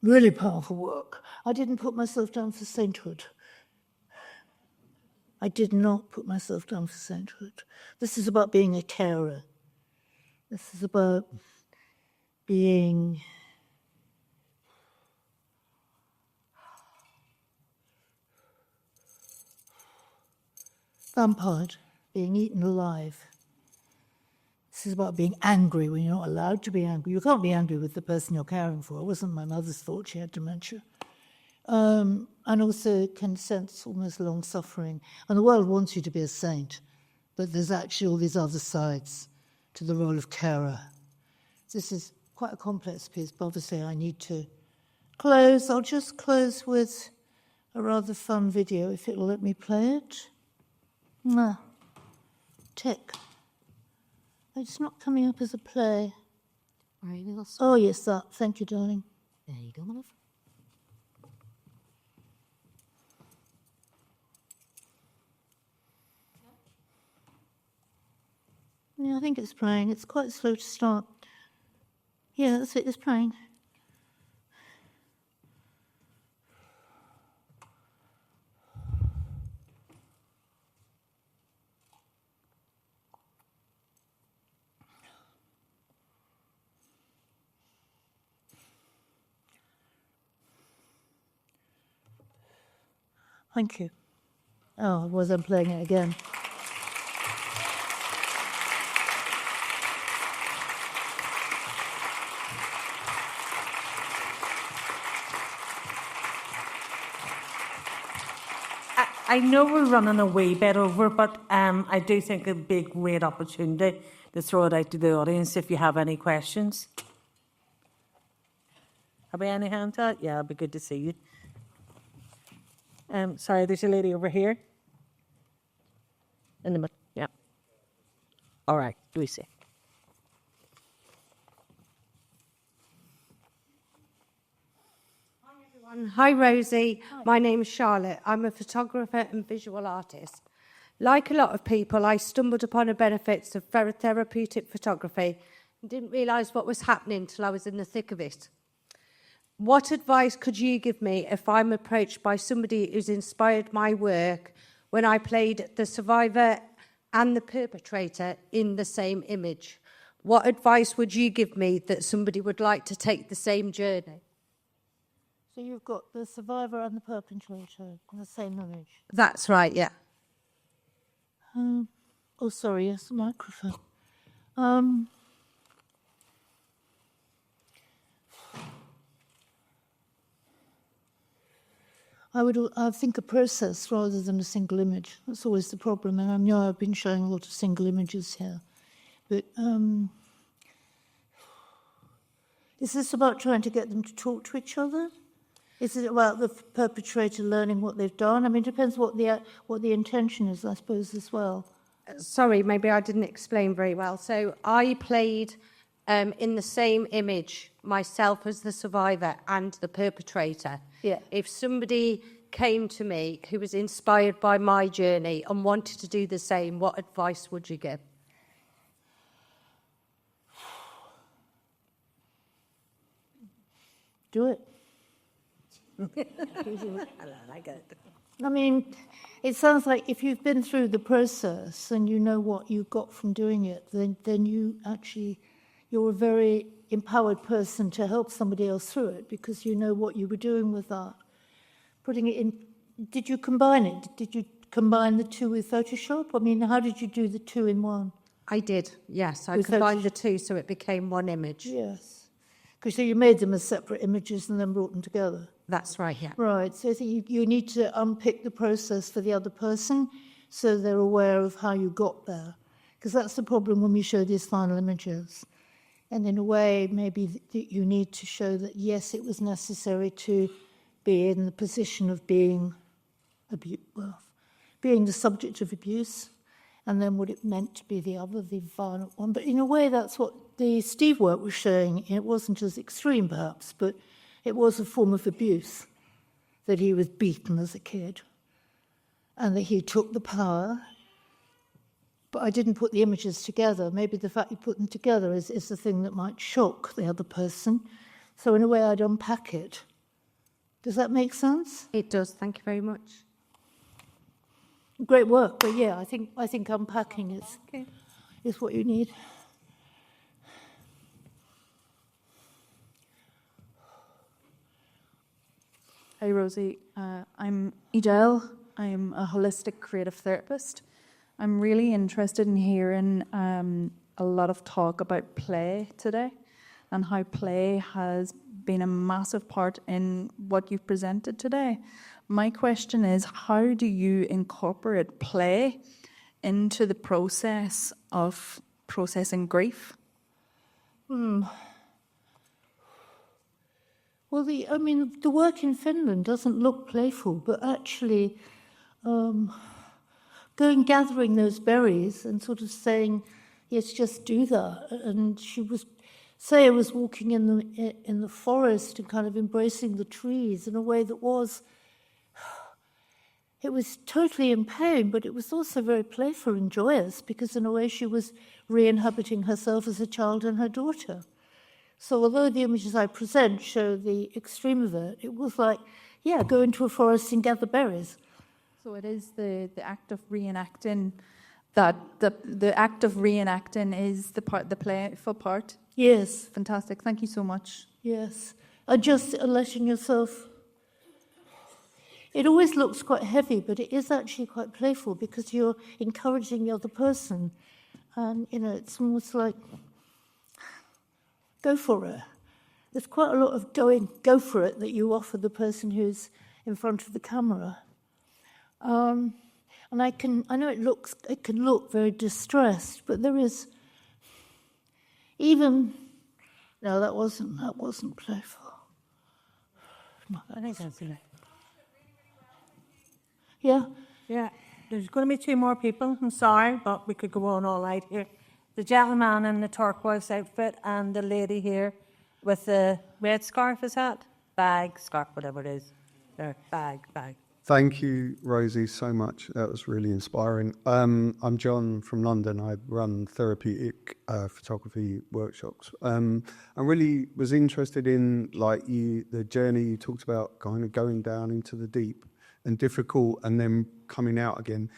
really powerful work. I didn't put myself down for sainthood. I did not put myself down for sainthood. This is about being a carer. This is about being vampired, being eaten alive. This is about being angry when you're not allowed to be angry. You can't be angry with the person you're caring for. It wasn't my mother's fault, she had dementia. And also can sense almost long-suffering. And the world wants you to be a saint, but there's actually all these other sides to the role of carer. This is quite a complex piece, but obviously I need to close. I'll just close with a rather fun video, if it'll let me play it. Tick. It's not coming up as a play. Right, oh, yes, that. Thank you, darling. There you go, my love. Yeah, I think it's playing. It's quite slow to start. Yeah, that's it. It's playing. Thank you. Oh, I wasn't playing it again. I know we're running a wee bit over, but I do think it'd be a great opportunity to throw it out to the audience if you have any questions. Have we any hands out? Yeah, it'd be good to see you. Sorry, there's a lady over here. In the middle, yeah. All right, do we see? Hi, Rosie. My name's Charlotte. I'm a photographer and visual artist. Like a lot of people, I stumbled upon the benefits of therapeutic photography and didn't realise what was happening till I was in the thick of it. What advice could you give me if I'm approached by somebody who's inspired my work when I played the survivor and the perpetrator in the same image? What advice would you give me that somebody would like to take the same journey? So you've got the survivor and the perpetrator in the same image. That's right, yeah. Oh, sorry, yes, the microphone. I think a process rather than a single image. That's always the problem. And I know I've been showing a lot of single images here. But is this about trying to get them to talk to each other? Is it about the perpetrator learning what they've done? I mean, it depends what the intention is, I suppose, as well. Sorry, maybe I didn't explain very well. So I played in the same image myself as the survivor and the perpetrator. Yeah. If somebody came to me who was inspired by my journey and wanted to do the same, what advice would you give? Do it. I mean, it sounds like if you've been through the process and you know what you got from doing it, then you're a very empowered person to help somebody else through it because you know what you were doing with that. Putting it in, did you combine it? Did you combine the two with Photoshop? I mean, how did you do the two in one? I did, yes. I With combined the two so it became one image. Yes. Because so you made them as separate images and then brought them together. That's right, yeah. Right, so I think you need to unpick the process for the other person so they're aware of how you got there. Because that's the problem when we show these final images. And in a way, maybe you need to show that, yes, it was necessary to be in the position of being the subject of abuse, and then what it meant to be the other, the violent one. But in a way, that's what the Steve work was showing. It wasn't as extreme, perhaps, but it was a form of abuse, that he was beaten as a kid, and that he took the power. But I didn't put the images together. Maybe the fact you put them together is the thing that might shock the other person. So in a way, I'd unpack it. Does that make sense? It does, thank you very much. Great work, but yeah, I think unpacking is what you need. Hi, Rosie. I'm Edel. I'm a holistic creative therapist. I'm really interested in hearing a lot of talk about play today and how play has been a massive part in what you've presented today. My question is, how do you incorporate play into the process of processing grief? Well, the work in Finland doesn't look playful, but actually gathering those berries and sort of saying, yes, just do that. And Saya was walking in the forest and kind of embracing the trees in a way that it was totally in pain, but it was also very playful and joyous because in a way she was re-inhabiting herself as a child and her daughter. So although the images I present show the extreme of it, it was like, yeah, go into a forest and gather berries. So it is the act of reenacting that the act of reenacting is the playful part. Yes. Fantastic. Thank you so much. Yes. And just letting yourself. It always looks quite heavy, but it is actually quite playful because you're encouraging the other person. And, it's almost like, go for it. There's quite a lot of go for it that you offer the person who's in front of the camera. And I know it can look very distressed, but there is no, that wasn't playful. I think that's it. Yeah. Yeah, there's going to be two more people. I'm sorry, but we could go on all night here. The gentleman in the turquoise outfit and the lady here with the red scarf, is that? bag, scarf, whatever it is. There, bag. Thank you, Rosie, so much. That was really inspiring. I'm John from London. I run therapeutic photography workshops. I really was interested in the journey you talked about, kind of going down into the deep and difficult, and then coming out again.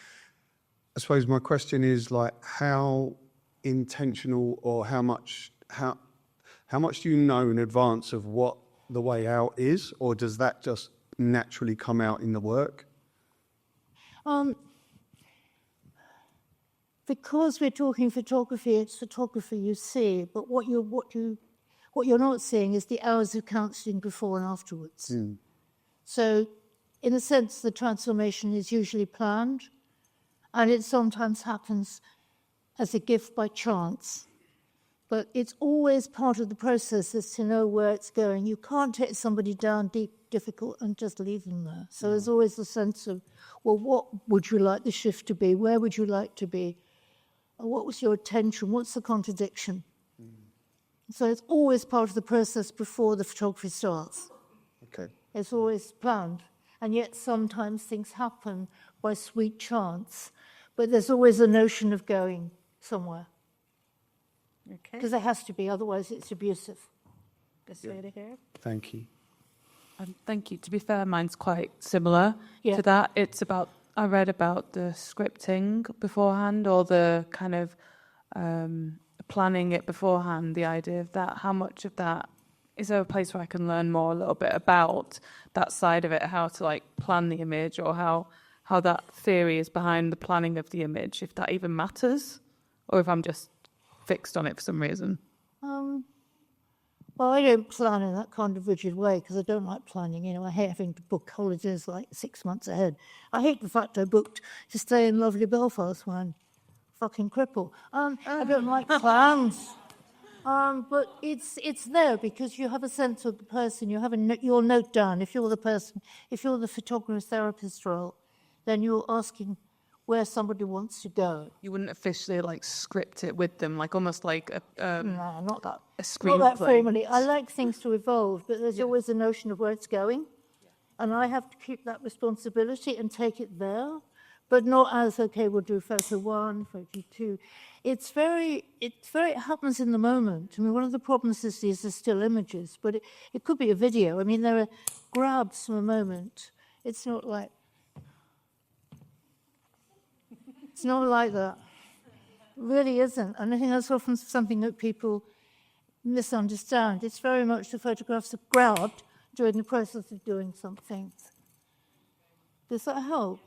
I suppose my question is how intentional, or how much do you know in advance of what the way out is, or does that just naturally come out in the work? Because we're talking photography, it's photography you see, but what you're not seeing is the hours of counselling before and afterwards. Mm. So, in a sense, the transformation is usually planned, and it sometimes happens as a gift by chance. But it's always part of the process is to know where it's going. You can't take somebody down deep, difficult, and just leave them there. So there's always a sense of, well, what would you like the shift to be? Where would you like to be? What was your attention? What's the contradiction? So it's always part of the process before the photography starts. Okay. It's always planned. And yet sometimes things happen by sweet chance. But there's always a notion of going somewhere. Okay. Because there has to be, otherwise it's abusive. This lady here. Thank you. Thank you. To be fair, mine's quite similar to that. It's about, I read about the scripting beforehand, or the kind of planning it beforehand, the idea of that. How much of that, is there a place where I can learn more a little bit about that side of it, how to plan the image, or how that theory is behind the planning of the image, if that even matters, or if I'm just fixed on it for some reason? Well, I don't plan in that kind of rigid way because I don't like planning. I hate having to book holidays 6 months ahead. I hate the fact I booked to stay in lovely Belfast when I'm fucking crippled. I don't like plans. But it's there because you have a sense of the person. You have your note down. If you're the person, if you're the photographer therapist role, then you're asking where somebody wants to go. You wouldn't officially script it with them, almost like no, not that. A screenplay. Not that formally. I like things to evolve, but there's always a notion of where it's going, and I have to keep that responsibility and take it there, but not as okay. We'll do photo 1, photo 2. It happens in the moment. I mean, one of the problems is these are still images, but it could be a video. I mean, there are grabs from a moment. It's not like. It's not like that. It really isn't. And I think that's often something that people misunderstand. It's very much the photographs are grabbed during the process of doing something. Does that help?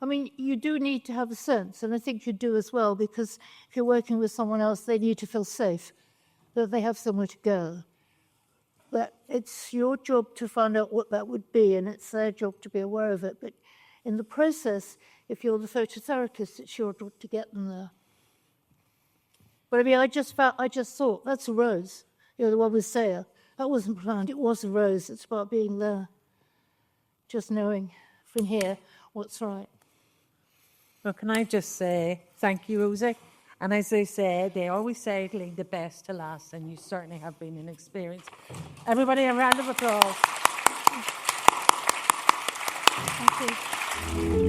I mean, you do need to have a sense, and I think you do as well, because if you're working with someone else, they need to feel safe, that they have somewhere to go. But it's your job to find out what that would be, and it's their job to be aware of it. But in the process, if you're the phototherapist, it's your job to get them there. But I mean, I just thought, that's a rose. The one with Saya. That wasn't planned, it was a rose. It's about being there. Just knowing from here what's right. Well, can I just say thank you, Rosie? And as they always say, leave the best to last, and you certainly have been an experience. Everybody, a round of applause. Thank you.